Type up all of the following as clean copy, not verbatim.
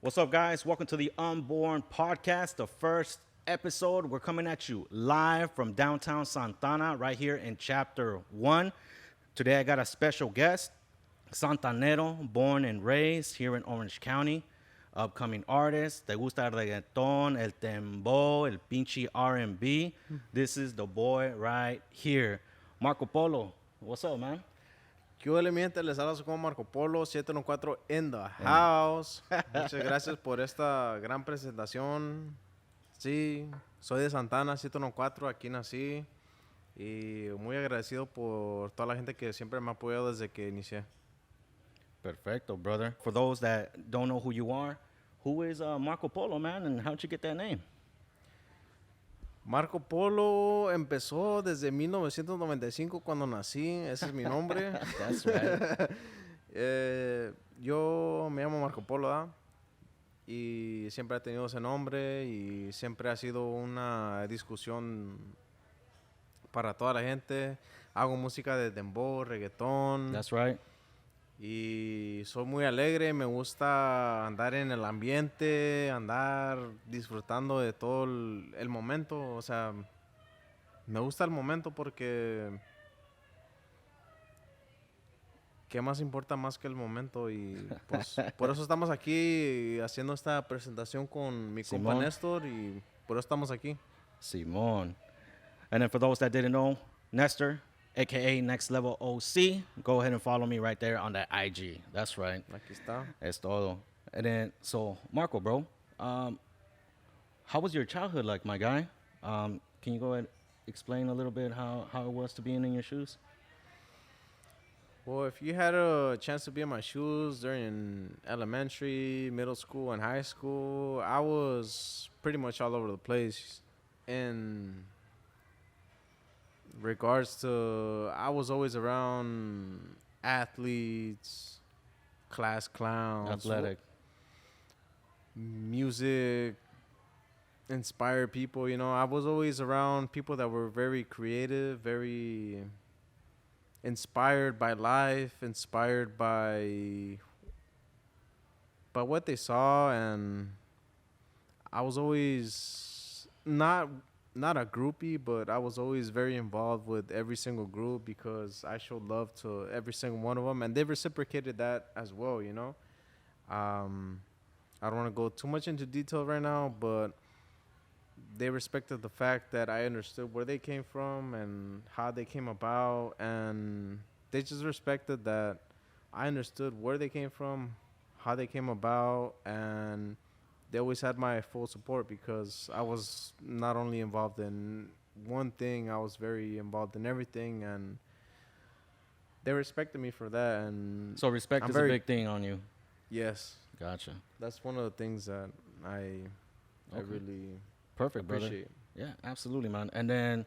What's up, guys? Welcome to the Unborn Podcast, the first episode. We're coming at you live from downtown Santana, right here in Chapter 1. Today, I got a special guest, Santanero, born and raised here in Orange County. Upcoming artist, te gusta el reggaeton, el tembo, el pinche R&B. This is the boy right here. Marco Polo, what's up, man? ¿Qué hubo, miente? Les hablo como Marco Polo, 714 in the house. Muchas gracias por esta gran presentación. Sí, soy de Santana, 714, aquí nací. Y muy agradecido por toda la gente que siempre me ha apoyado desde que inicié. Perfecto, brother. For those that don't know who you are, who is Marco Polo, man, and how'd you get that name? Marco Polo empezó desde 1995 cuando nací, ese es mi nombre. That's right. Yo me llamo Marco Polo, ¿verdad? Y siempre he tenido ese nombre y siempre ha sido una discusión para toda la gente. Hago música de dembow, reggaetón. That's right. Y soy muy alegre, me gusta andar en el ambiente, andar disfrutando de todo el momento. O sea, me gusta el momento porque ¿qué más importa más que el momento? Y pues por eso estamos aquí haciendo esta presentación con mi compa Simón. Néstor y por eso estamos aquí. Simón. And then for those that didn't know, Nestor, a.k.a. Next Level OC, go ahead and follow me right there on that IG. That's right. Aquí está. Es todo. And then, so, Marco, bro, how was your childhood like, my guy? Can you go ahead and explain a little bit how it was to be in your shoes? Well, if you had a chance to be in my shoes during elementary, middle school, and high school, I was pretty much all over the place. In regards to, I was always around athletes, class clowns, Athletic. music, inspired people. You know, I was always around people that were very creative, very inspired by life, inspired by what they saw, and I was always not a groupie, but I was always very involved with every single group because I showed love to every single one of them, and they reciprocated that as well, you know. I don't want to go too much into detail right now, but they respected the fact that I understood where they came from and how they came about, and they just respected that I understood where they came from, how they came about, and they always had my full support because I was not only involved in one thing, I was very involved in everything, and they respected me for that. And So respect I'm is very- a big thing on you. yes, Gotcha. that's one of the things that I Okay. really Perfect, brother. appreciate. Yeah, absolutely, man. And then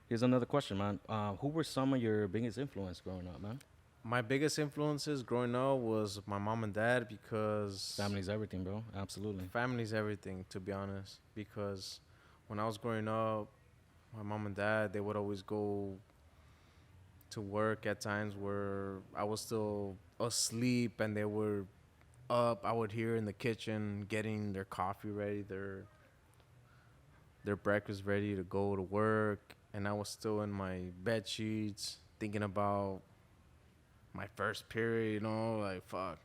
here's another question, man. Who were some of your biggest influence growing up, man? My biggest influences growing up was my mom and dad because Family's everything, bro. Absolutely. family's everything, to be honest. Because when I was growing up, my mom and dad, they would always go to work at times where I was still asleep and they were up. I would hear in the kitchen getting their coffee ready, their breakfast ready to go to work, and I was still in my bed sheets thinking about my first period, you know, like fuck.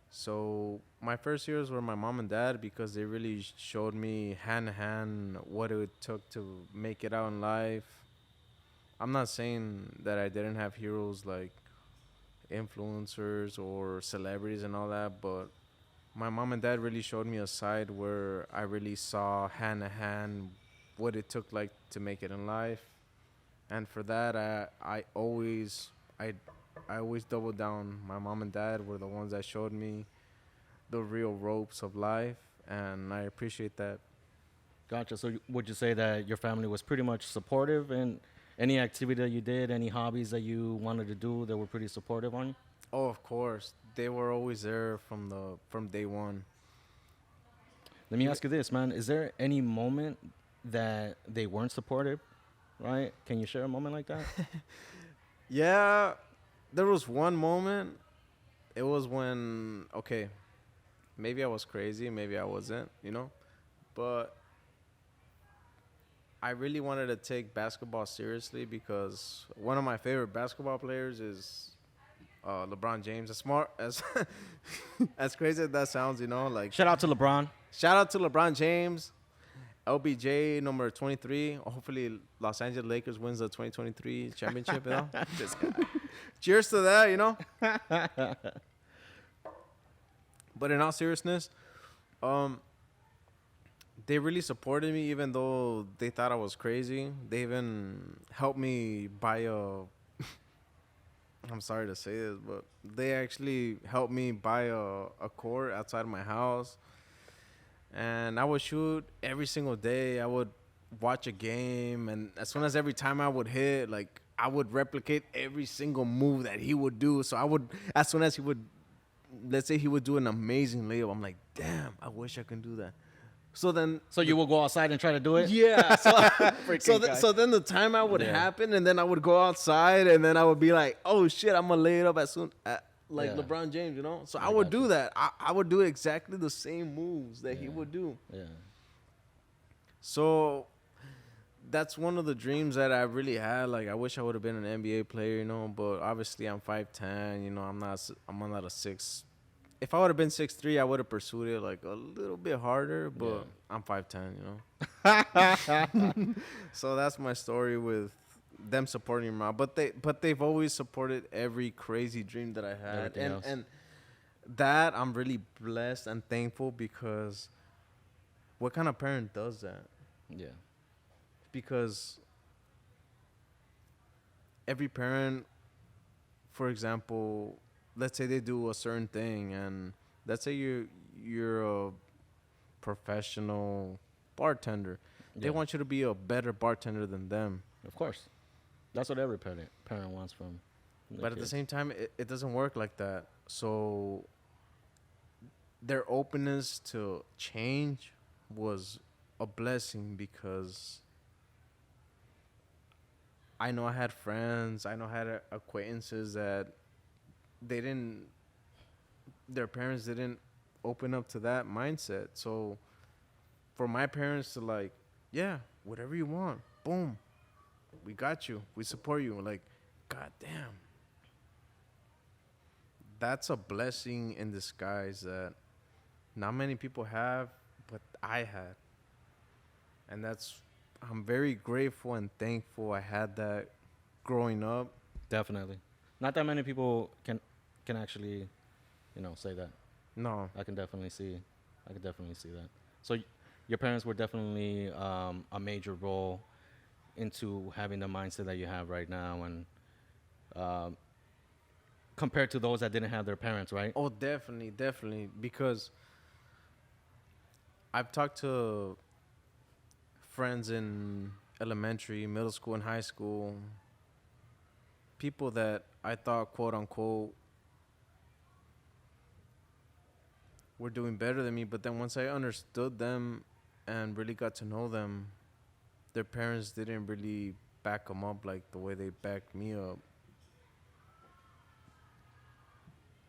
So my first years were my mom and dad because they really showed me hand in hand what it took to make it out in life. I'm not saying that I didn't have heroes like influencers or celebrities and all that, but my mom and dad really showed me a side where I really saw hand in hand what it took like to make it in life. And for that, I always doubled down. My mom and dad were the ones that showed me the real ropes of life, and I appreciate that. Gotcha. So would you say that your family was pretty much supportive in any activity that you did, any hobbies that you wanted to do, they were pretty supportive on you? Oh, of course, they were always there from day one. Let me ask you this, man. Is there any moment that they weren't supportive, right? Can you share a moment like that? Yeah, there was one moment. It was when, okay, Maybe I was crazy, maybe I wasn't, you know. But I really wanted to take basketball seriously because one of my favorite basketball players is LeBron James. As smart as as crazy as that sounds, you know, like Shout out to LeBron. shout out to LeBron James, LBJ number 23. Hopefully, Los Angeles Lakers wins the 2023 championship. You know, this guy. Cheers to that, you know. But in all seriousness, um, they really supported me, even though they thought I was crazy. They even helped me buy a. I'm sorry to say this, but they actually helped me buy a court outside my house. And I would shoot every single day. I would watch a game, and as soon as every time I would hit, like I would replicate every single move that he would do. So I would, as soon as he would, let's say he would do an amazing layup, I'm like, damn, I wish I could do that. So then, So you will go outside and try to do it? yeah. Guy. So then the timeout would Yeah. happen, and then I would go outside, and then I would be like, "Oh shit, I'm gonna lay it up as soon like Yeah. LeBron James," you know. So I I would got you. do that. I would do exactly the same moves that he Yeah. would do. Yeah. So that's one of the dreams that I really had. Like I wish I would have been an NBA player, you know. But obviously I'm 5'10", you know. I'm not a six. If I would have been 6'3", I would have pursued it like a little bit harder. But Yeah. I'm 5'10", you know. So that's my story with them supporting me. But they've always supported every crazy dream that I had, Everything else. and that I'm really blessed and thankful because what kind of parent does that? Yeah. Because every parent, for example, let's say they do a certain thing, and let's say you're a professional bartender. They Yeah. want you to be a better bartender than them. Of course. That's what every parent wants from their But at the kids. same time, it doesn't work like that. So their openness to change was a blessing because I know I had friends, I know I had acquaintances that they didn't, their parents didn't open up to that mindset. So for my parents to like, yeah, whatever you want, boom, we got you, we support you. Like, god damn, that's a blessing in disguise that not many people have, but I had. And that's, I'm very grateful and thankful I had that growing up. Definitely. Not that many people can actually, say that. No, I can definitely see that. So your parents were definitely a major role into having the mindset that you have right now, and compared to those that didn't have their parents, right? oh, definitely, because I've talked to friends in elementary, middle school, and high school, people that I thought, quote unquote, were doing better than me. But then once I understood them and really got to know them, their parents didn't really back them up like the way they backed me up.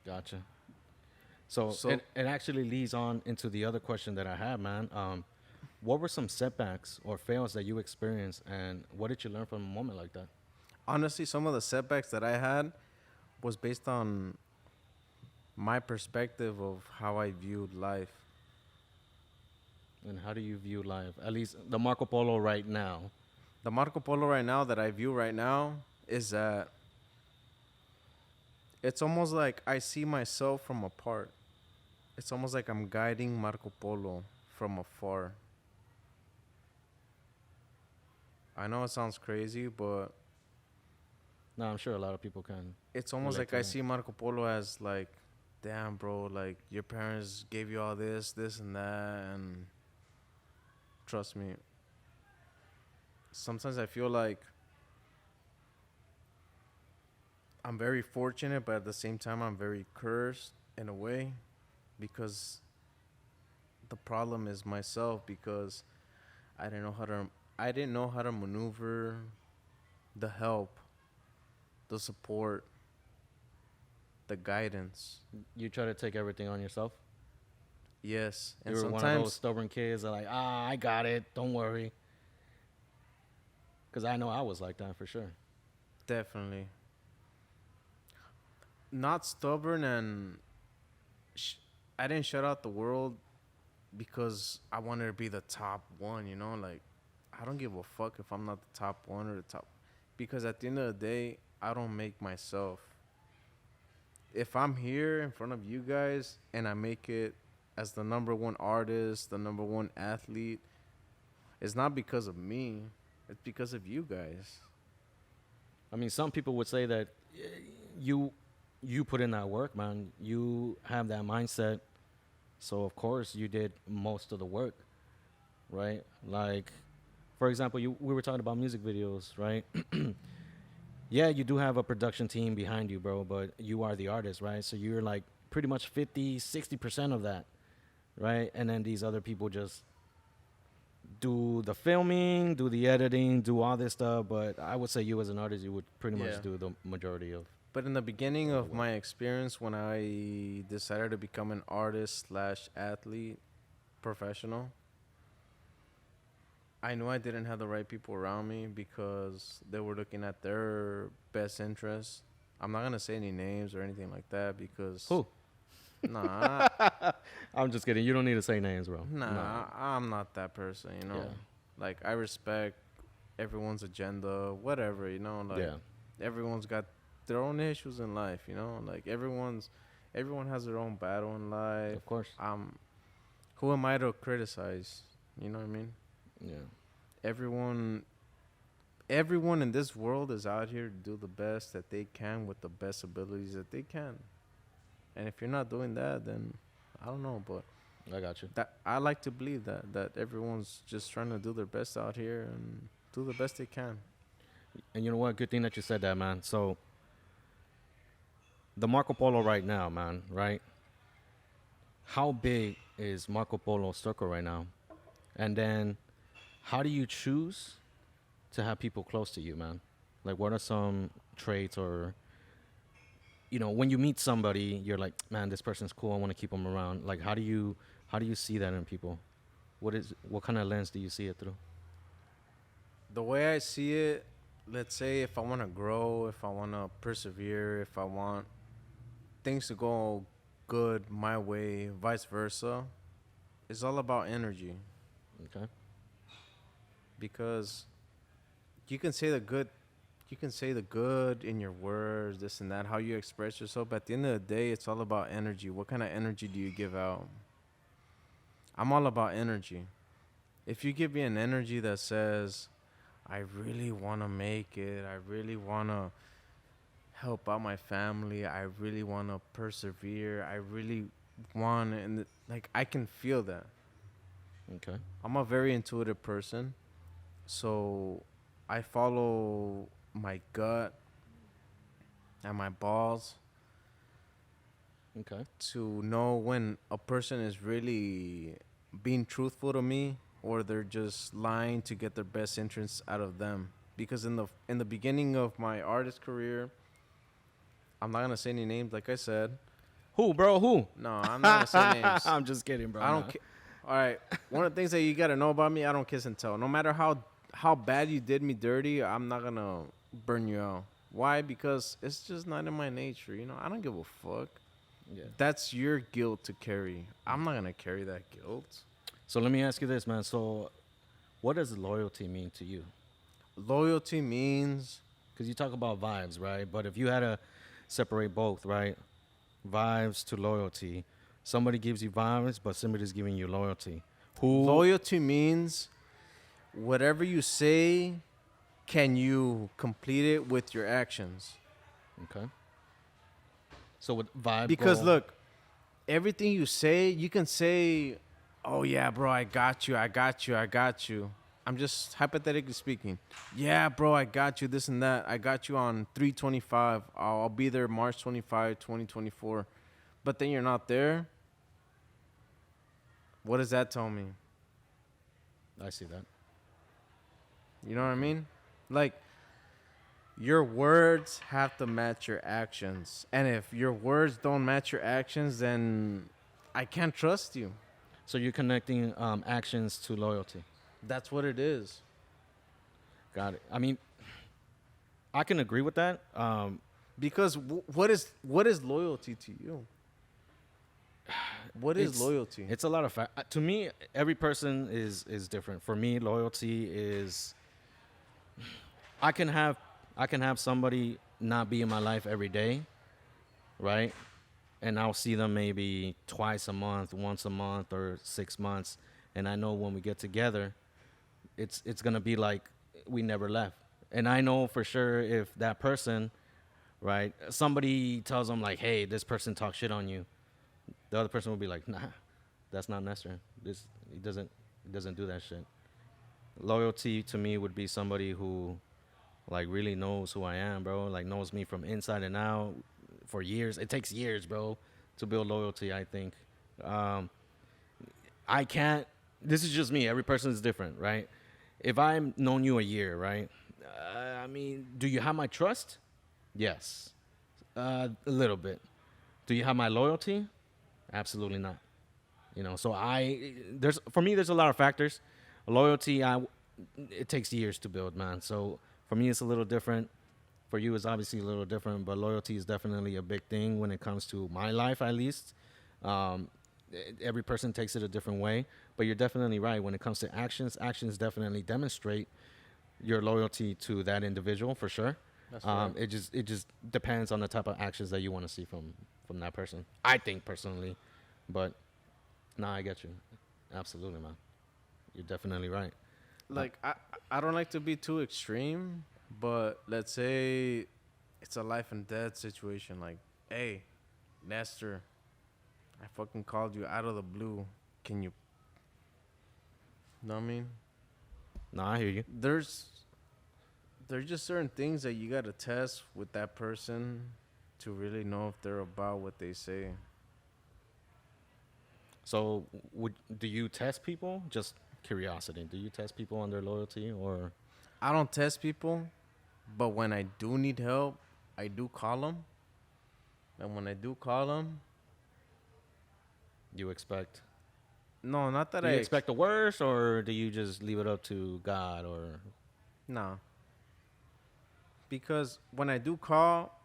Gotcha. So, So- it actually leads on into the other question that I have, man. What were some setbacks or fails that you experienced, and what did you learn from a moment like that? Honestly, some of the setbacks that I had was based on my perspective of how I viewed life. And how do you view life? At least the Marco Polo right now. The Marco Polo right now that I view right now is that it's almost like I see myself from apart. It's almost like I'm guiding Marco Polo from afar. I know it sounds crazy, but No, I'm sure a lot of people can. it's almost Relate like to I that. see Marco Polo as like, damn, bro, like your parents gave you all this, this, and that, and trust me. Sometimes I feel like I'm very fortunate, but at the same time, I'm very cursed in a way because the problem is myself because I didn't know how to maneuver the help, the support, the guidance. You try to take everything on yourself. Yes, You and were one of those sometimes stubborn kids that like, I got it. Don't worry. Because I know I was like that for sure. definitely not stubborn, and sh- I didn't shut out the world because I wanted to be the top one. You know, like I don't give a fuck if I'm not the top one or the top, because at the end of the day, I don't make myself. If I'm here in front of you guys and I make it as the number one artist, the number one athlete, it's not because of me. It's because of you guys. I mean, some people would say that you you put in that work, man. You have that mindset. So of course you did most of the work, right? Like, for example, we were talking about music videos, right? Yeah, you do have a production team behind you, bro, but you are the artist, right? So you're like pretty much 50, 60% of that, right? And then these other people just do the filming, do the editing, do all this stuff. But I would say you as an artist, you would pretty much Yeah. do the majority But in the beginning of the of work. my experience, when I decided to become an artist slash athlete, professional, I knew I didn't have the right people around me because they were looking at their best interests. I'm not gonna say any names or anything like that because Who? nah, I'm just kidding. You don't need to say names, bro. nah, I'm not that person. You know, Yeah. like I respect everyone's agenda, whatever. You know, like Yeah. everyone's got their own issues in life. You know, like everyone has their own battle in life. Of course. Who am I to criticize? You know what I mean? Yeah. Everyone everyone in this world is out here to do the best that they can with the best abilities that they can. And if you're not doing that, then I don't know, but I got you. that I like to believe that everyone's just trying to do their best out here and do the best they can. And you know what? Good thing that you said that, man. So the Marco Polo right now, man, right? How big is Marco Polo circle right now? And then how do you choose to have people close to you, man? Like, what are some traits or, when you meet somebody, you're like, man, this person's cool. I want to keep them around. Like, how do you see that in people? What kind of lens do you see it through? The way I see it, let's say if I want to grow, if I want to persevere, if I want things to go good my way, vice versa, it's all about energy. Okay. Because you can say the good in your words, this and that, how you express yourself, but at the end of the day, it's all about energy. What kind of energy do you give out? I'm all about energy. If you give me an energy that says, I really want to make it, I really want to help out my family, I really want to persevere, I really want, and like I can feel that. Okay. I'm a very intuitive person, so I follow my gut and my balls Okay. to know when a person is really being truthful to me or they're just lying to get their best interests out of them. Because in the beginning of my artist career, I'm not gonna say any names, like I said. Who, bro? Who? No, I'm not gonna say names. I'm just kidding, bro. I don't. All right. One of the things that you gotta know about me, I don't kiss and tell. No matter how bad you did me dirty, I'm not gonna burn you out. Why? Because it's just not in my nature. You know, I don't give a fuck. Yeah. That's your guilt to carry. I'm not gonna carry that guilt. So let me ask you this, man. So, what does loyalty mean to you? Loyalty means Because you talk about vibes, right? But if you had to separate both, right? Vibes to loyalty. Somebody gives you vibes, but somebody's giving you loyalty. Who? loyalty means whatever you say, can you complete it with your actions? Okay. So with vibe. Because go- look, everything you say, you can say, "Oh yeah, bro, I got you, I got you, I got you." I'm just hypothetically speaking. Yeah, bro, I got you, this and that. I got you on 325. I'll be there March 25, 2024. But then you're not there. What does that tell me? I see that. You know what I mean? Like, your words have to match your actions. And if your words don't match your actions, then I can't trust you. So you're connecting actions to loyalty. That's what it is. Got it. I mean, I can agree with that. Because what is loyalty to you? What is loyalty? It's a lot of to me, every person is different. For me, loyalty is I can have somebody not be in my life every day, right? And I'll see them maybe twice a month, once a month, or 6 months, and I know when we get together, it's gonna be like we never left. And I know for sure if that person, right, somebody tells them like, "Hey, this person talks shit on you," the other person will be like, "Nah, that's not Nestor. This he doesn't do that shit." Loyalty to me would be somebody who like really knows who I am, bro. Like knows me from inside and out for years. It takes years, bro, to build loyalty. I think. Um, I can't. This is just me. Every person is different, right? If I've known you a year, right? I mean, do you have my trust? Yes, a little bit. Do you have my loyalty? Absolutely not. So there's for me there's a lot of factors. Loyalty, it takes years to build, man. So for me it's a little different. For you it's obviously a little different, but loyalty is definitely a big thing when it comes to my life, at least. Um, every person takes it a different way, but you're definitely right when it comes to actions. Actions definitely demonstrate your loyalty to that individual for sure. That's right. It just depends on the type of actions that you want to see from that person. I think personally, but nah, I get you. Absolutely, man. You're definitely right. Like I don't like to be too extreme, but let's say it's a life and death situation. Like, hey, Nestor, I fucking called you out of the blue. Can you? Know what I mean? Nah, I hear you. There's just certain things that you gotta test with that person to really know if they're about what they say. So, do you test people? Just curiosity. Do you test people on their loyalty, or I don't test people, but when I do need help, I do call them. And when I do call them, you expect? no, not that Do I you expect the worst, or do you just leave it up to God? Or no. Because when I do call,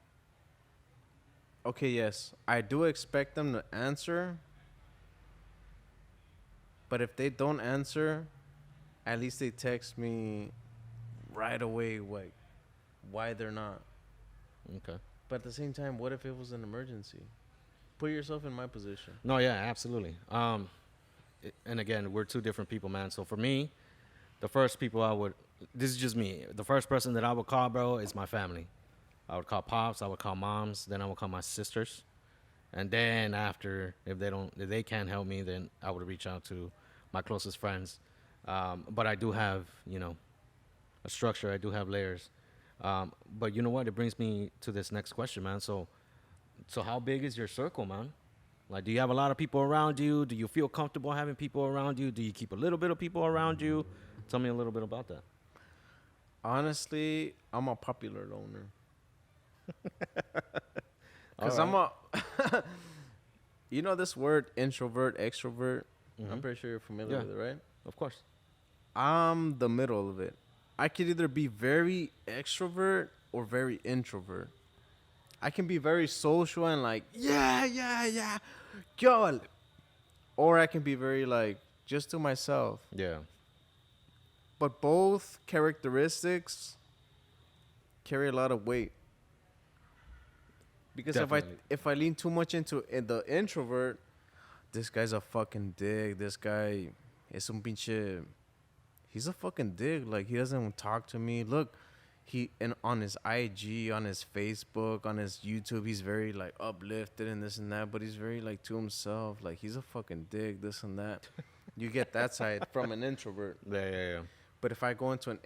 okay, yes, I do expect them to answer. But if they don't answer, at least they text me right away, like, why they're not. okay? But at the same time, what if it was an emergency? Put yourself in my position. No, yeah, absolutely. And again, we're two different people, man. So for me, the first people I would, this is just me. The first person that I would call, bro, is my family. I would call pops. I would call moms. Then I would call my sisters. And then after, if they can't help me, then I would reach out to my closest friends. But I do have, a structure. I do have layers. But you know what? It brings me to this next question, man. So how big is your circle, man? Like, do you have a lot of people around you? Do you feel comfortable having people around you? Do you keep a little bit of people around you? Tell me a little bit about that. Honestly, I'm a popular loner. All Because right. I'm a, you know this word, introvert, extrovert? I'm Mhm. pretty sure you're familiar Yeah. with it, right? Of course. I'm the middle of it. I could either be very extrovert or very introvert. I can be very social and like, yeah, yeah, yeah, girl. Or I can be very like, just to myself. Yeah. But both characteristics carry a lot of weight. Because Definitely. if I lean too much into the introvert, this guy's a fucking dick. This guy is un pinche. He's a fucking dick. Like, he doesn't talk to me. Look, on his IG, on his Facebook, on his YouTube, he's very like uplifted and this and that. But he's very like to himself. Like, he's a fucking dick. This and that. You get that side from an introvert. Yeah. But if I go into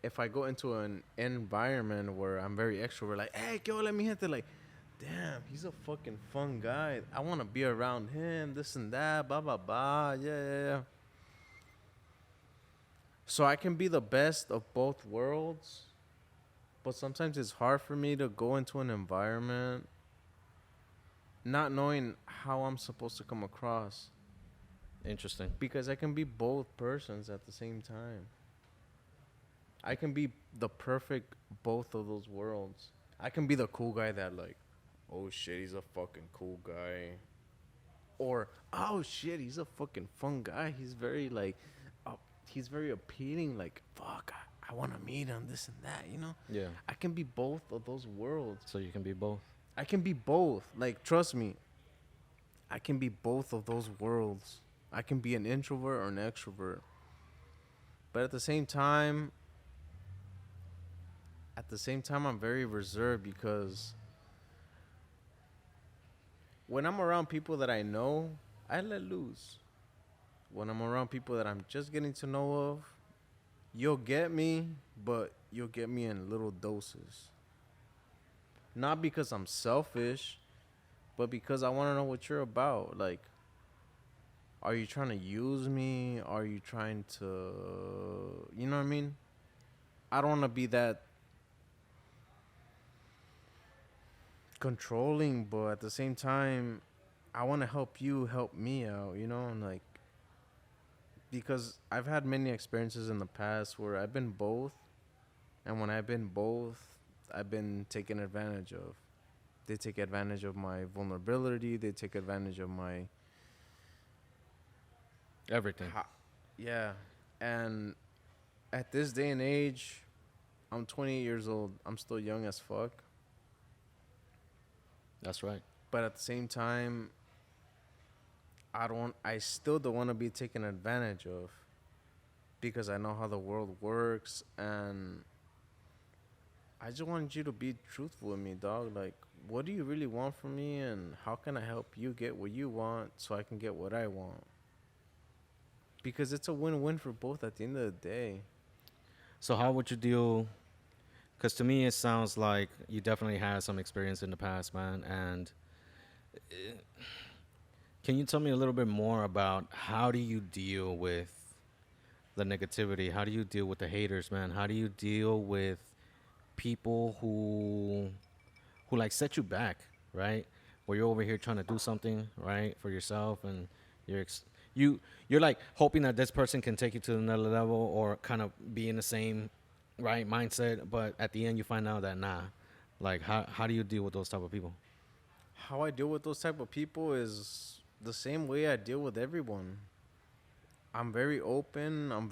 if I go into an environment where I'm very extrovert, like, hey, yo, let me hit it, like, damn, he's a fucking fun guy. I want to be around him, this and that, blah, blah, blah. Yeah. So I can be the best of both worlds, but sometimes it's hard for me to go into an environment not knowing how I'm supposed to come across. Interesting. because I can be both persons at the same time. I can be the perfect both of those worlds. I can be the cool guy that like, oh shit, he's a fucking cool guy. Or oh shit, he's a fucking fun guy. He's very like, he's very appealing. Like fuck, I want to meet him. This and that, you know. Yeah. I can be both of those worlds. So you can be both. I can be both. Like trust me, I can be both of those worlds. I can be an introvert or an extrovert. But at the same time, I'm very reserved because when I'm around people that I know, I let loose. When I'm around people that I'm just getting to know of, you'll get me, but you'll get me in little doses. Not because I'm selfish, but because I want to know what you're about. Like, are you trying to use me? Are you trying to, you know what I mean? I don't want to be that controlling, but at the same time, I want to help you help me out, you know? And like, because I've had many experiences in the past where I've been both. And when I've been both, I've been taken advantage of. They take advantage of my vulnerability. They take advantage of my Everything. yeah. And at this day and age, I'm 28 years old. I'm still young as fuck. That's right. But at the same time, I still don't want to be taken advantage of because I know how the world works, and I just want you to be truthful with me, dog. Like, what do you really want from me, and how can I help you get what you want so I can get what I want? Because it's a win-win for both at the end of the day. So how would you deal? Because to me, it sounds like you definitely had some experience in the past, man. And can you tell me a little bit more about how do you deal with the negativity? How do you deal with the haters, man? How do you deal with people who like set you back, right? Where you're over here trying to do something, right, for yourself, and you're like hoping that this person can take you to another level or kind of be in the same right mindset, but at the end you find out that nah. Like how do you deal with those type of people? How I deal with those type of people is the same way I deal with everyone. I'm very open. I'm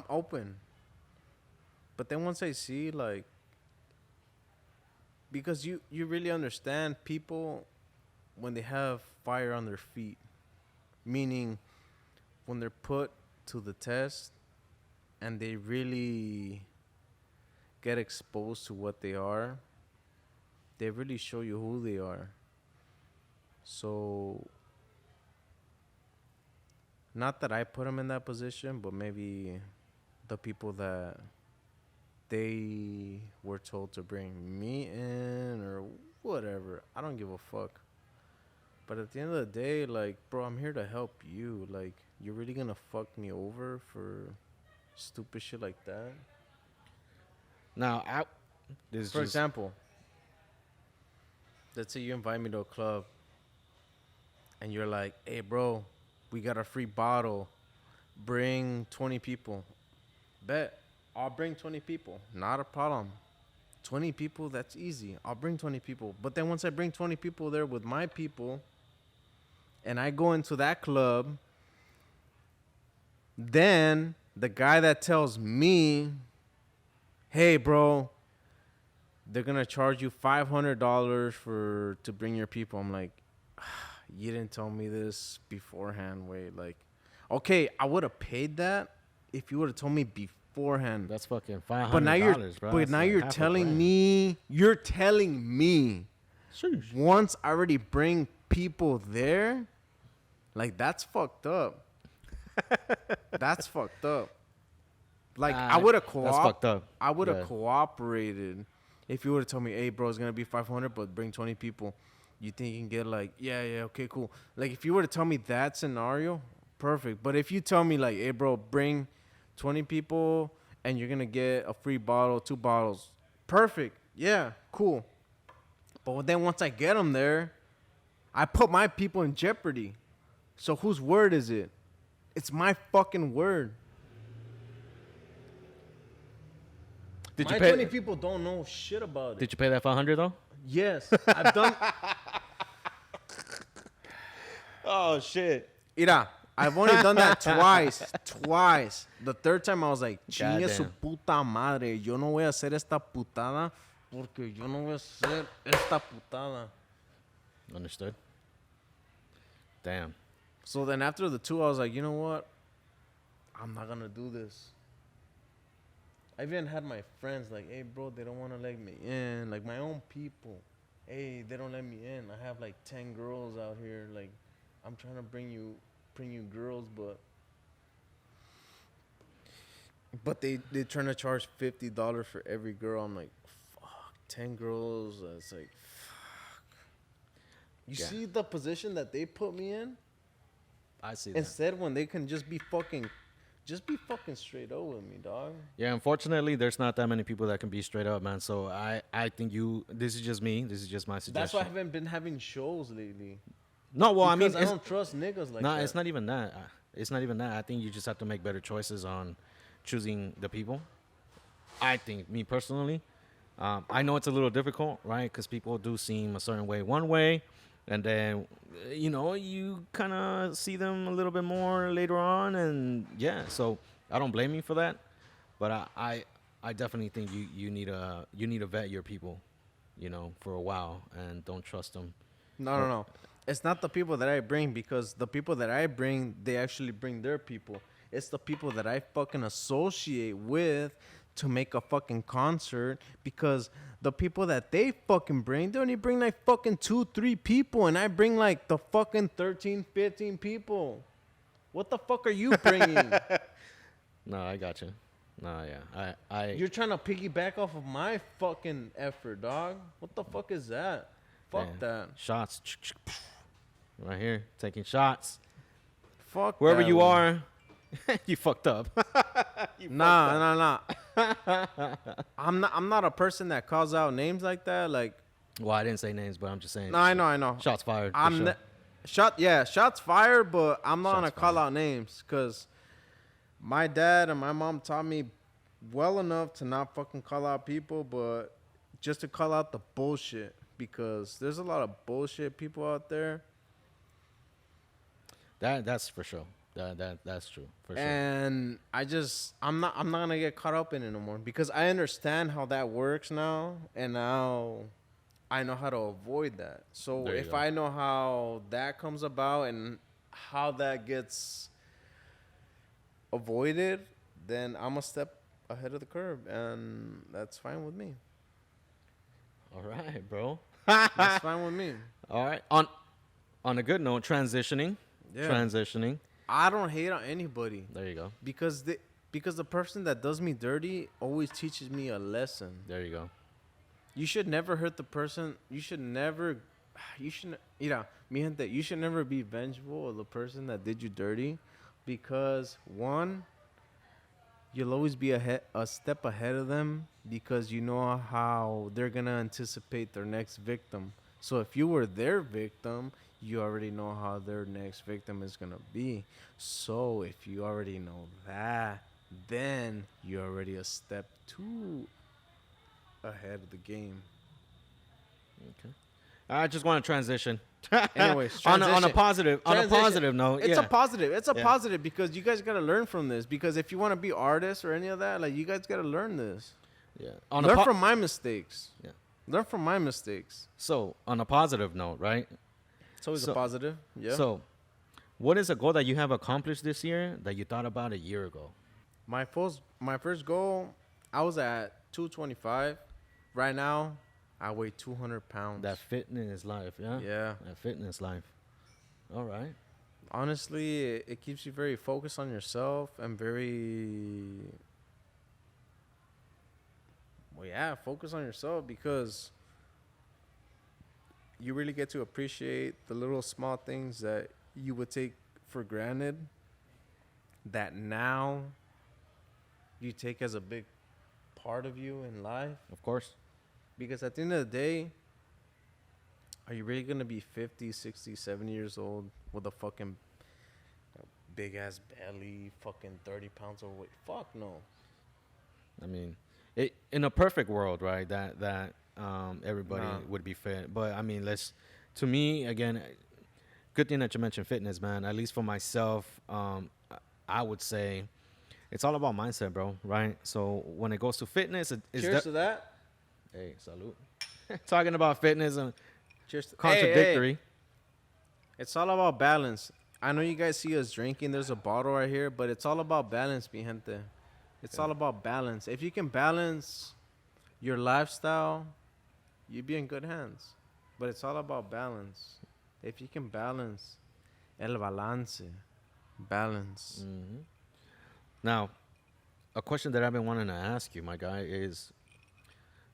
open. But then once I see like, because you really understand people when they have fire on their feet, meaning when they're put to the test and they really get exposed to what they are, they really show you who they are. So, not that I put them in that position, but maybe the people that they were told to bring me in or whatever. I don't give a fuck. But at the end of the day, like, bro, I'm here to help you. Like, you're really gonna fuck me over for stupid shit like that? Now, For example, let's say you invite me to a club and you're like, hey, bro, we got a free bottle. Bring 20 people. Bet. I'll bring 20 people. Not a problem. 20 people, that's easy. I'll bring 20 people. But then once I bring 20 people there with my people and I go into that club, then the guy that tells me, hey, bro, they're going to charge you $500 to bring your people. I'm like, you didn't tell me this beforehand. Wait, like, okay, I would have paid that if you would have told me beforehand. That's fucking $500, but now you're, bro. but now you're telling me, Sheesh. once I already bring people there, like, that's fucked up. That's fucked up. Like, I would have That's fucked up. I would have cooperated if you would have told me, hey, bro, it's going to be 500, but bring 20 people. You think you can get, like, yeah, okay, cool. Like, if you were to tell me that scenario, perfect. But if you tell me, like, hey, bro, bring 20 people and you're going to get a free bottle, 2 bottles, perfect. Yeah, cool. But then once I get them there, I put my people in jeopardy. So whose word is it? It's my fucking word. Did My you pay? 20 people don't know shit about it. Did you pay that 500 though? Yes, I've done. Oh shit! Mira, I've only done that twice. Twice. The third time I was like, chingue su Goddamn. puta madre. Yo no voy a hacer esta putada porque yo no voy a hacer esta putada. Understood. Damn. So then after the two, I was like, you know what? I'm not gonna do this. I even had my friends like, hey, bro, they don't want to let me in. Like, my own people. Hey, they don't let me in. I have like 10 girls out here. Like, I'm trying to bring you girls, but they trying to charge $50 for every girl. I'm like, fuck, 10 girls. It's like, fuck. You Yeah. see the position that they put me in? I see that. Instead, when they can just be fucking straight up with me, dog. Yeah, unfortunately, there's not that many people that can be straight up, man. So I think this is just me. This is just my suggestion. That's why I haven't been having shows lately. No, well, Because I mean, I don't trust niggas like no, that. it's not even that. It's not even that. I think you just have to make better choices on choosing the people. I think, me personally, I know it's a little difficult, right? Because people do seem a certain way one way, and then you kind of see them a little bit more later on, and yeah. So I don't blame you for that, but I definitely think you need to vet your people, for a while, and don't trust them. No. It's not the people that I bring, because the people that I bring, they actually bring their people. It's the people that I fucking associate with to make a fucking concert, because the people that they fucking bring, they only bring like fucking 2-3 people, and I bring like the fucking 13-15 people. What the fuck are you bringing? No, I got you. No, yeah, I You're trying to piggyback off of my fucking effort, dog. What the fuck is that? Fuck damn. that. Shots, right here, taking shots. Fuck Wherever that you one. are, you fucked up. Nah. I'm not a person that calls out names like that. Like, Well, I didn't say names, but I'm just saying. no, I know. Shots fired. for I'm sure. shots fired, but I'm not Shots gonna call fired. out names, because my dad and my mom taught me well enough to not fucking call out people, but just to call out the bullshit, because there's a lot of bullshit people out there. That's for sure. That's true for sure. And I'm not gonna get caught up in it no more, because I understand how that works now, and now I know how to avoid that. So There you if go. I know how that comes about and how that gets avoided, then I'm a step ahead of the curve, and that's fine with me. All right, bro. That's fine with me. All right. On a good note, transitioning. Yeah. Transitioning. I don't hate on anybody, There you go. because the person that does me dirty always teaches me a lesson. There you go. You should never hurt the person. You should never, mi gente, you should never be vengeful of the person that did you dirty, because one, you'll always be a step ahead of them, because you know how they're gonna anticipate their next victim. So if you were their victim, you already know how their next victim is gonna be. So if you already know that, then you're already a step too ahead of the game. Okay. I just want to transition. Anyways, on a transition. positive Transition. note, It's yeah. a positive. It's a Yeah. positive, because you guys gotta learn from this. Because if you want to be artists or any of that, like, you guys gotta learn this. Yeah. Learn from my mistakes. Yeah. Learn from my mistakes. So on a positive note, right? It's always So- a positive. Yeah. So, what is a goal that you have accomplished this year that you thought about a year ago? my first goal, I was at 225. Right now, I weigh 200 pounds. That fitness life, yeah. Yeah. That fitness life. All right. Honestly, it keeps you very focused on yourself, and very, well, yeah, focus on yourself, because you really get to appreciate the little small things that you would take for granted, that now you take as a big part of you in life. Of course. Because at the end of the day, Are you really gonna be 50, 60, 70 years old with a fucking big ass belly, fucking 30 pounds of weight? Fuck no. I mean, in a perfect world, right? That everybody Nah. would be fit. But I mean, to me again, good thing that you mentioned fitness, man. At least for myself, I would say it's all about mindset, bro. Right? So when it goes to fitness, Cheers to that. hey, salute. Talking about fitness and Cheers to contradictory. Hey. It's all about balance. I know you guys see us drinking. There's a bottle right here, but it's all about balance, mi gente. It's all about balance. If you can balance your lifestyle, you'd be in good hands. But it's all about balance. If you can balance, el balance, balance. Hmm. Now, a question that I've been wanting to ask you, my guy, is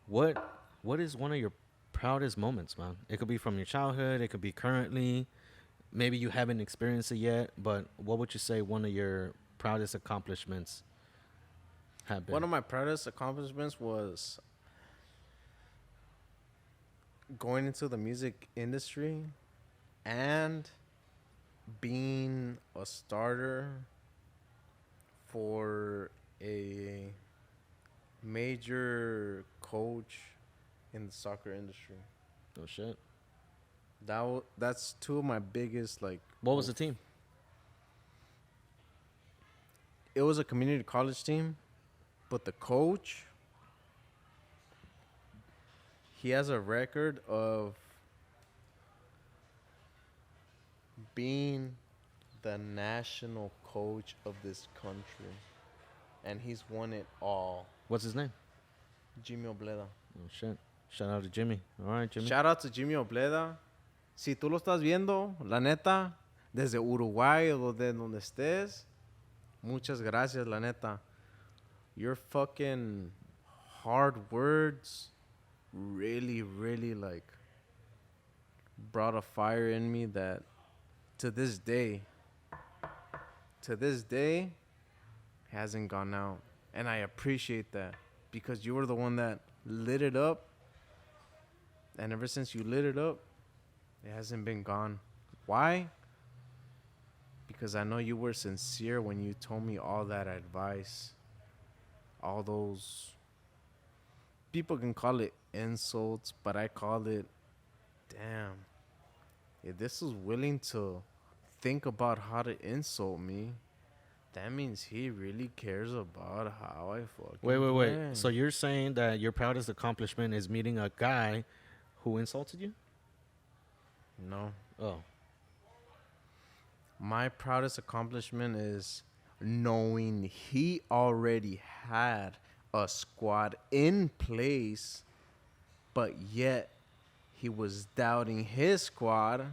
what what is one of your proudest moments, man? It could be from your childhood, it could be currently. Maybe you haven't experienced it yet, but what would you say one of your proudest accomplishments have been? One of my proudest accomplishments was going into the music industry and being a starter for a major coach in the soccer industry. Oh shit! That's two of my biggest like. What was the team? It was a community college team, but the coach, he has a record of being the national coach of this country, and he's won it all. What's his name? Jimmy Obleda. Oh shit! Shout out to Jimmy. All right, Jimmy. Shout out to Jimmy Obleda. Si tú lo estás viendo, la neta, desde Uruguay o de donde estés, muchas gracias, la neta. Your fucking hard words really, really like brought a fire in me that to this day hasn't gone out. And I appreciate that because you were the one that lit it up. And ever since you lit it up, it hasn't been gone. Why? Because I know you were sincere when you told me all that advice. All those, people can call it insults, but I call it, damn, if this is willing to think about how to insult me, that means he really cares about how I fucking Wait. play. So you're saying that your proudest accomplishment is meeting a guy who insulted you? No. Oh. My proudest accomplishment is knowing he already had a squad in place, but yet he was doubting his squad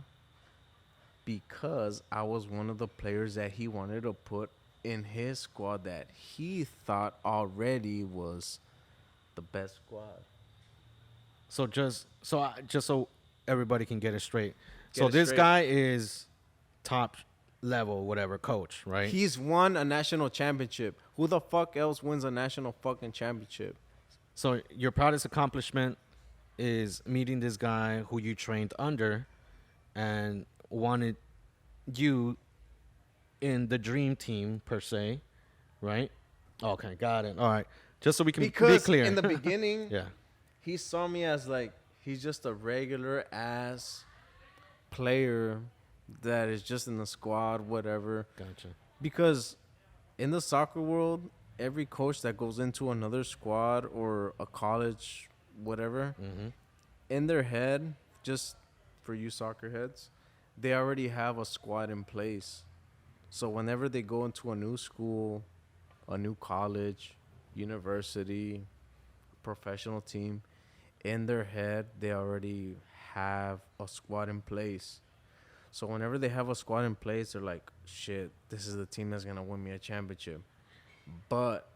because I was one of the players that he wanted to put in his squad that he thought already was the best squad. So just so everybody can get it straight. Get So it this straight. guy is top level, whatever, coach, right? He's won a national championship. Who the fuck else wins a national fucking championship? So your proudest accomplishment is meeting this guy who you trained under and wanted you in the dream team per se, right? Okay, got it. All right. Just so we can Because be clear. in the beginning, Yeah. he saw me as like he's just a regular ass player that is just in the squad, whatever. Gotcha. Because in the soccer world, every coach that goes into another squad or a college, whatever, Mm-hmm. in their head, just for you soccer heads, they already have a squad in place. So whenever they go into a new school, a new college, university, professional team, in their head, they already have a squad in place. So whenever they have a squad in place, they're like, shit, this is the team that's going to win me a championship. But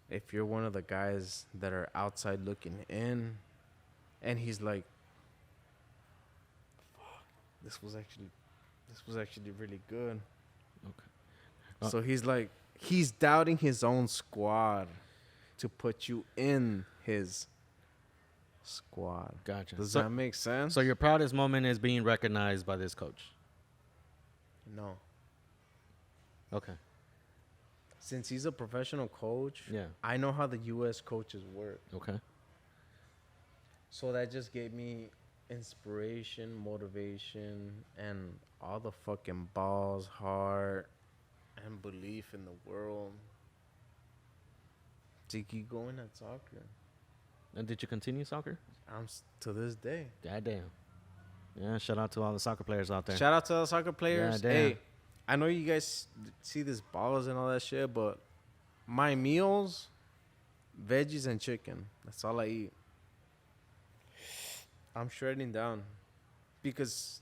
if you're one of the guys that are outside looking in, and he's like, fuck, this was actually really good. Okay. So he's like, he's doubting his own squad to put you in his squad. Gotcha. Does So, that make sense? so your proudest moment is being recognized by this coach. No. Okay. Since he's a professional coach, Yeah. I know how the U.S. coaches work. Okay. So that just gave me inspiration, motivation, and all the fucking balls, heart, and belief in the world to keep going at soccer. And did you continue soccer? To this day. Goddamn. Yeah. Shout out to all the soccer players out there. Shout out to the soccer players. damn. Hey, I know you guys see this balls and all that shit, but my meals, veggies and chicken. That's all I eat. I'm shredding down because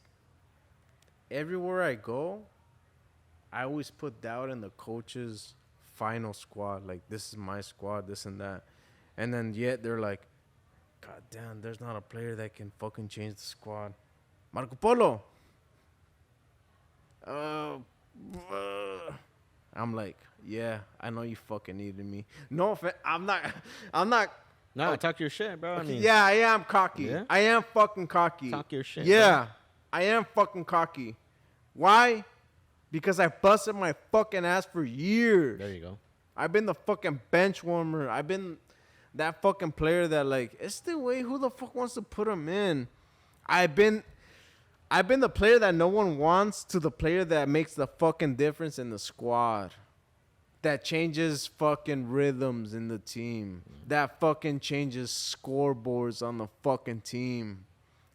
everywhere I go, I always put doubt in the coach's final squad. Like, this is my squad, this and that. And then yet they're like, God damn, there's not a player that can fucking change the squad. Marco Polo. I'm like, yeah, I know you fucking needed me. No offense, I'm not. No, talk your shit, bro. I mean, Yeah, I am cocky. Yeah? I am fucking cocky. talk your shit. Yeah, I am fucking cocky. Why? Because I busted my fucking ass for years. There you go. I've been the fucking bench warmer. I've been that fucking player that, like, it's the way, who the fuck wants to put him in? I've been the player that no one wants to the player that makes the fucking difference in the squad. That changes fucking rhythms in the team. That fucking changes scoreboards on the fucking team.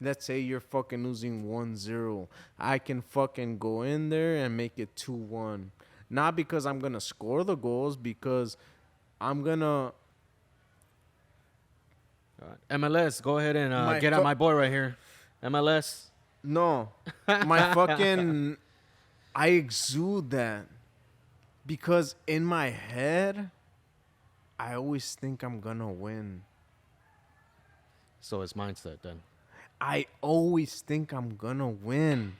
Let's say you're fucking losing 1-0. I can fucking go in there and make it 2-1. Not because I'm going to score the goals, because I'm going to... All right. MLS, go ahead and My get at my boy right here. MLS. No. My fucking... I exude that. Because in my head, I always think I'm going to win. So it's mindset then. I always think I'm going to win.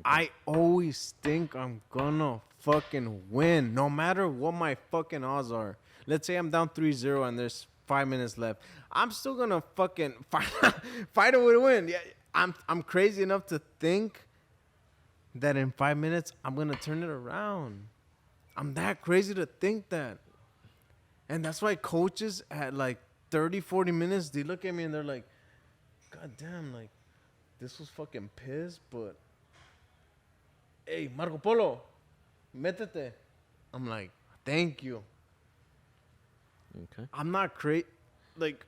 I always think I'm going to fucking win. No matter what my fucking odds are. Let's say I'm down 3-0 and there's 5 minutes left. I'm still going to fucking fight a way to win. Yeah, I'm crazy enough to think that in 5 minutes, I'm going to turn it around. I'm that crazy to think that. And that's why coaches at like 30, 40 minutes, they look at me and they're like, God damn, like, this was fucking pissed, but hey, Marco Polo, métete. I'm like, thank you. Okay. I'm not crazy. Like,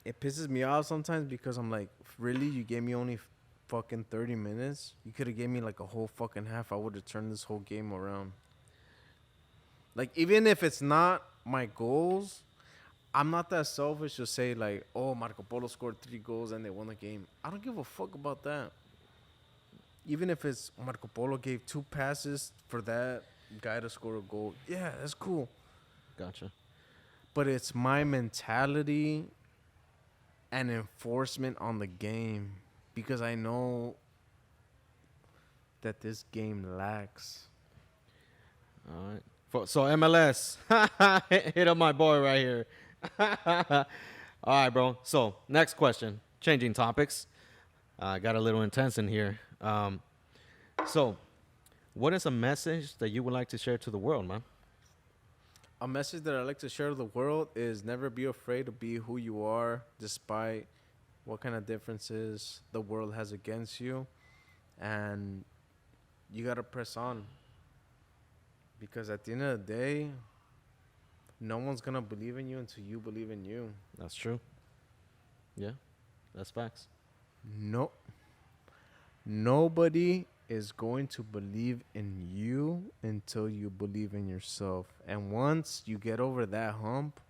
it pisses me off sometimes because I'm like, really? You gave me only fucking 30 minutes? You could have gave me like a whole fucking half. I would have turned this whole game around. Like, even if it's not my goals, I'm not that selfish to say like, oh, Marco Polo scored 3 goals and they won the game. I don't give a fuck about that. Even if it's Marco Polo gave 2 passes for that guy to score a goal. Yeah, that's cool. Gotcha. But it's my mentality and enforcement on the game, because I know that this game lacks. All right. So MLS, hit up my boy right here. All right, bro. So next question, changing topics. Got a little intense in here. So what is a message that you would like to share to the world, man? A message that I like to share to the world is never be afraid to be who you are, despite what kind of differences the world has against you. And you got to press on. Because at the end of the day, no one's going to believe in you until you believe in you. That's true. Yeah, that's facts. No. Nobody is going to believe in you until you believe in yourself. And once you get over that hump,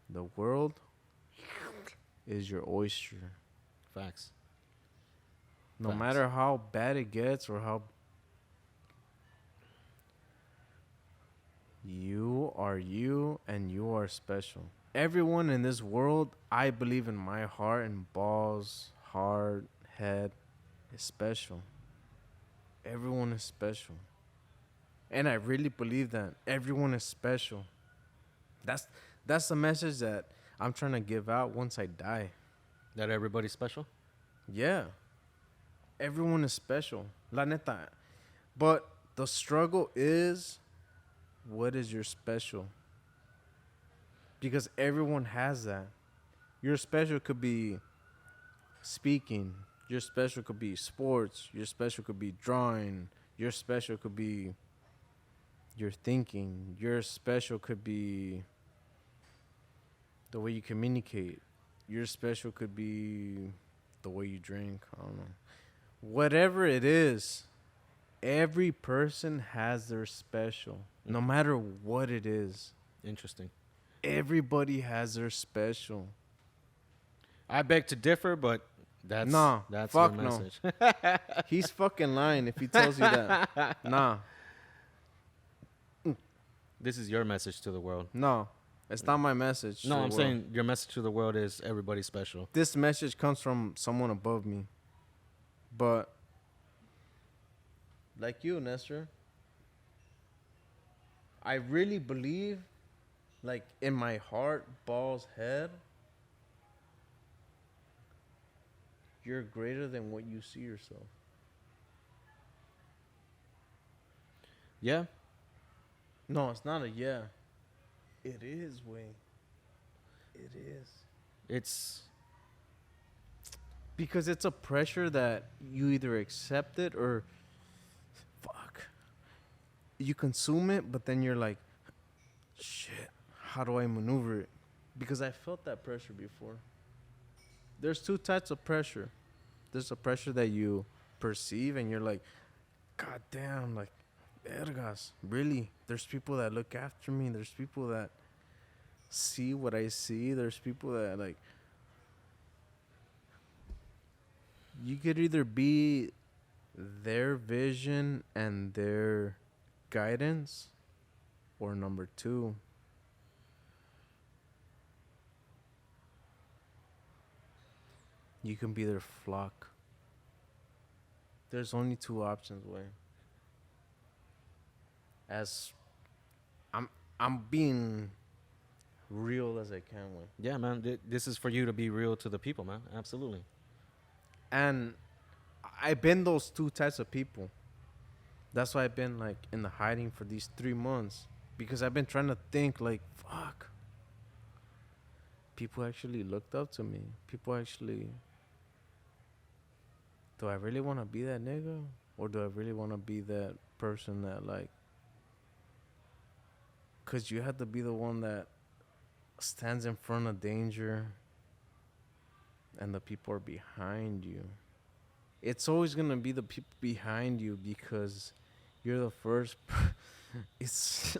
the world is your oyster. Facts. No Facts. matter how bad it gets or how... You are you and you are special. Everyone in this world, I believe in my heart and balls, heart, head, is special. Everyone is special. And I really believe that. Everyone is special. That's the message that I'm trying to give out once I die. That everybody's special? Yeah. Everyone is special. La neta. But the struggle is, what is your special? Because everyone has that. Your special could be speaking. Your special could be sports. Your special could be drawing. Your special could be your thinking. Your special could be the way you communicate. Your special could be the way you drink. I don't know. Whatever it is, every person has their special, no matter what it is. Interesting. Everybody has their special. I beg to differ, but that's Nah, that's fuck your no. message. He's fucking lying if he tells you that. Nah, This is your message to the world. no. It's not my message. No, to I'm the world. saying your message to the world is everybody's special. This message comes from someone above me. But, like you, Nestor, I really believe, like in my heart, balls, head, you're greater than what you see yourself. Yeah? No, it's not a yeah. It is, Wayne. It is. It's Because it's a pressure that you either accept it or fuck. You consume it, but then you're like, shit, how do I maneuver it? Because I felt that pressure before. There's two types of pressure. There's a pressure that you perceive and you're like, God damn, like, vergas, really? There's people that look after me. There's people that see what I see. There's people that, like, you could either be their vision and their guidance, or number two, you can be their flock. There's only two options, way. As I'm being real as I can, way. yeah, man. This is for you to be real to the people, man. Absolutely. And I've been those two types of people. That's why I've been like in the hiding for these 3 months. Because I've been trying to think like, fuck. People actually looked up to me. People actually, do I really want to be that nigga? Or do I really want to be that person that like, because you have to be the one that stands in front of danger and the people are behind you. It's always going to be the people behind you because you're the first. It's.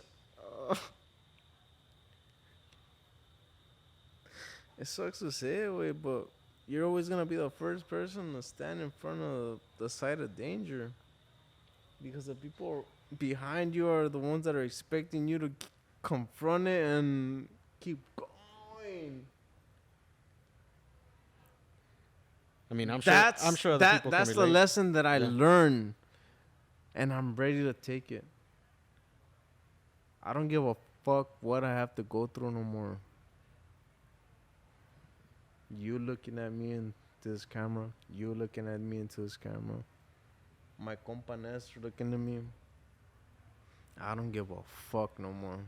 It sucks to say it, way, but you're always going to be the first person to stand in front of the side of danger. Because the people behind you are the ones that are expecting you to confront it and keep going. I mean, I'm sure other people can That's the relate. lesson that I Yeah. learned, and I'm ready to take it. I don't give a fuck what I have to go through no more. You looking at me into this camera, you looking at me into this camera, my compa Nestor looking at me. I don't give a fuck no more.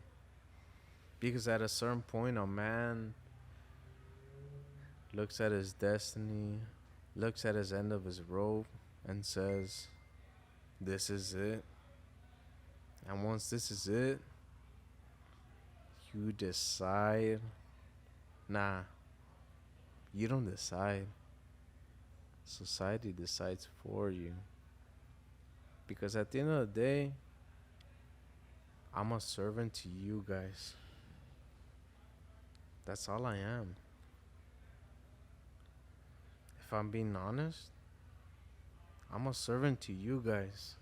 Because at a certain point, a man looks at his destiny, looks at his end of his rope, and says, this is it. And once this is it, you decide. Nah, you don't decide. Society decides for you. Because at the end of the day, I'm a servant to you guys. That's all I am. If I'm being honest, I'm a servant to you guys.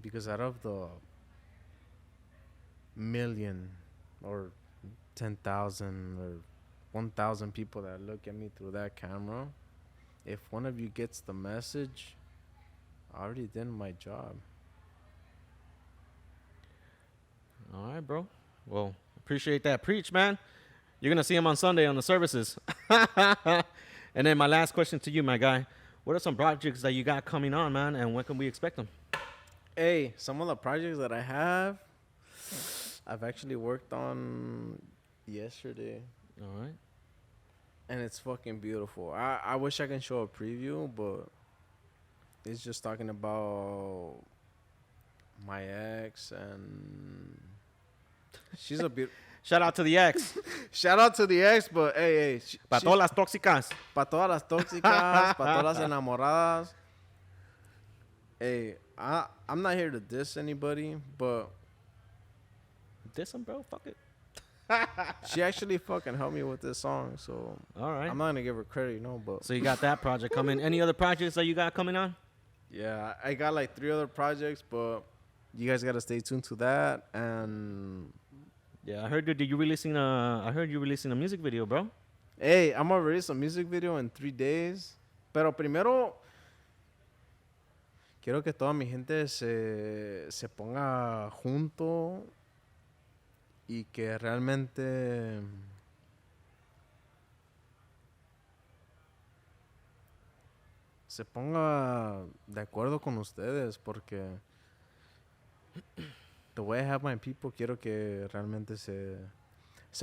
Because out of the million or 10,000 or 1,000 people that look at me through that camera, if one of you gets the message, I already did my job. All right, bro. Well, Appreciate that. Preach, man. You're going to see him on Sunday on the services. And then my last question to you, my guy. What are some projects that you got coming on, man? And when can we expect them? Hey, some of the projects that I have, I've actually worked on yesterday. All right. And it's fucking beautiful. I wish I can show a preview, but it's just talking about my ex, and she's a beautiful... Shout out to the ex. Shout out to the ex, but hey, Para todas las tóxicas. para todas las tóxicas, para todas las enamoradas. Hey, I'm not here to diss anybody, but Diss him, bro. Fuck it. she actually fucking helped me with this song, so All right. I'm not gonna give her credit, you know, but So you got that project coming. Any other projects that you got coming on? yeah, I got like 3 other projects, but you guys gotta stay tuned to that. And Yeah, I heard you releasing a. I heard you releasing a music video, bro. hey, I'm gonna release a music video in 3 days. Pero primero quiero que toda mi gente se ponga junto y que realmente se ponga de acuerdo con ustedes, porque the way I have my people, quiero que realmente se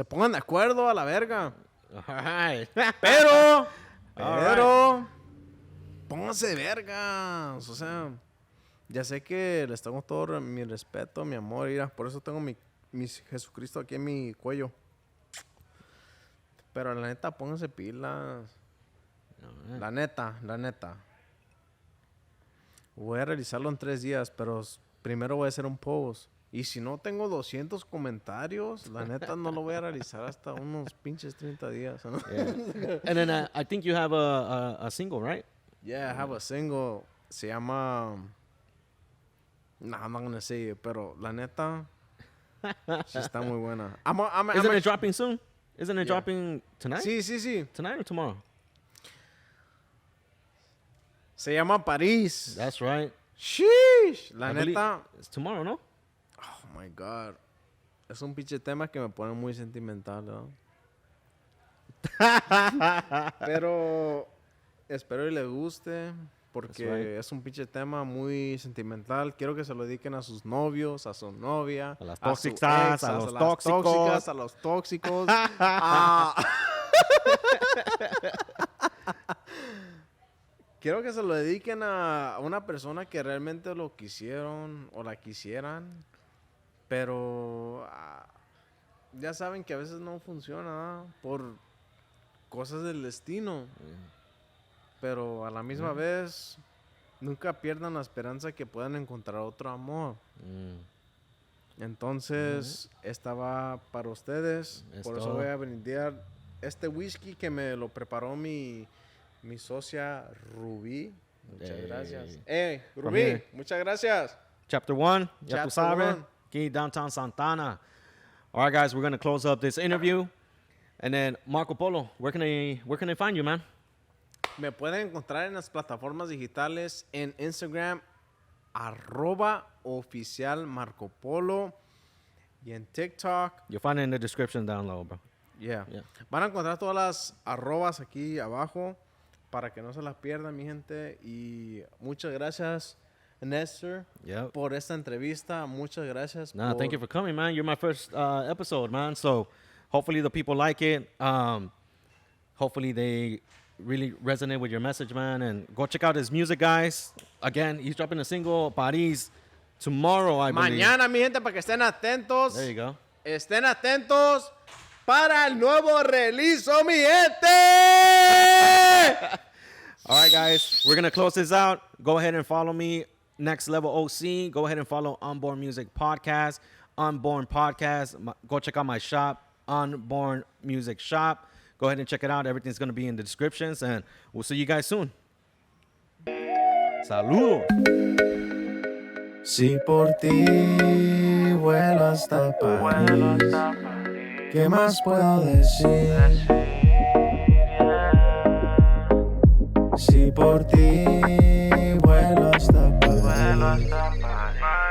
pongan de acuerdo a la verga. All right. Pero, All pónganse de vergas. O sea, ya sé que les tengo todo mi respeto, mi amor. Mira, por eso tengo mi Jesucristo aquí en mi cuello. Pero la neta, pónganse pilas. All right. La neta. Voy a realizarlo en 3 días, pero primero voy a hacer un post. Y si no tengo 200 comentarios, la neta no lo voy a realizar hasta unos pinches 30 días. ¿No? Yeah. And then I think you have a single, right? Yeah, I have a single. Se llama... Nah, I'm not gonna say it, pero la neta, sí está muy buena. Isn't it dropping soon? Isn't it Yeah. dropping tonight? Sí. Tonight or tomorrow? Se llama París. That's right. Sheesh. La I believe neta... it's tomorrow, no? Oh, my God. Es un pinche tema que me pone muy sentimental, ¿no? Pero espero y le guste, porque That's right. es un pinche tema muy sentimental. Quiero que se lo dediquen a sus novios, a su novia, A las a su tóxicas, ex, a los las tóxicos. tóxicas, a los tóxicos. Quiero que se lo dediquen a una persona que realmente lo quisieron o la quisieran, pero ya saben que a veces no funciona, ¿no? Por cosas del destino. Pero a la misma vez, nunca pierdan la esperanza que puedan encontrar otro amor. Entonces, esta va para ustedes. Es Por eso todo. voy a brindar este whisky que me lo preparó mi socia Rubí. Muchas gracias. Rubí, here. muchas gracias. Chapter 1, ya tú Chapter sabes. one. Aquí, downtown Santana. All right, guys, we're going to close up this interview. And then, Marco Polo, where can they find you, man? Me pueden encontrar en las plataformas digitales, en Instagram, @oficial Marco Polo, y en TikTok. You'll find it in the description down low, bro. Yeah. Yeah. Van a encontrar todas las arrobas aquí abajo para que no se las pierdan, mi gente. Y muchas gracias, Nestor, Yep. por esta entrevista. Muchas gracias. No, thank you for coming, man. You're my first episode, man. So hopefully the people like it. Hopefully they really resonate with your message, man. And go check out his music, guys. Again, he's dropping a single, Paris, tomorrow, I believe. Mañana, mi gente, para que estén atentos. There you go. Estén atentos para el nuevo release, mi gente. All right, guys, we're going to close this out. Go ahead and follow me, Next Level OC. Go ahead and follow Unborn Music Podcast, Unborn Podcast. Go check out my shop, Unborn Music Shop. Go ahead and check it out. Everything's going to be in the descriptions, and we'll see you guys soon. Saludos. Si por ti vuelo hasta París, ¿qué más puedo decir? Si por ti vuelo hasta París.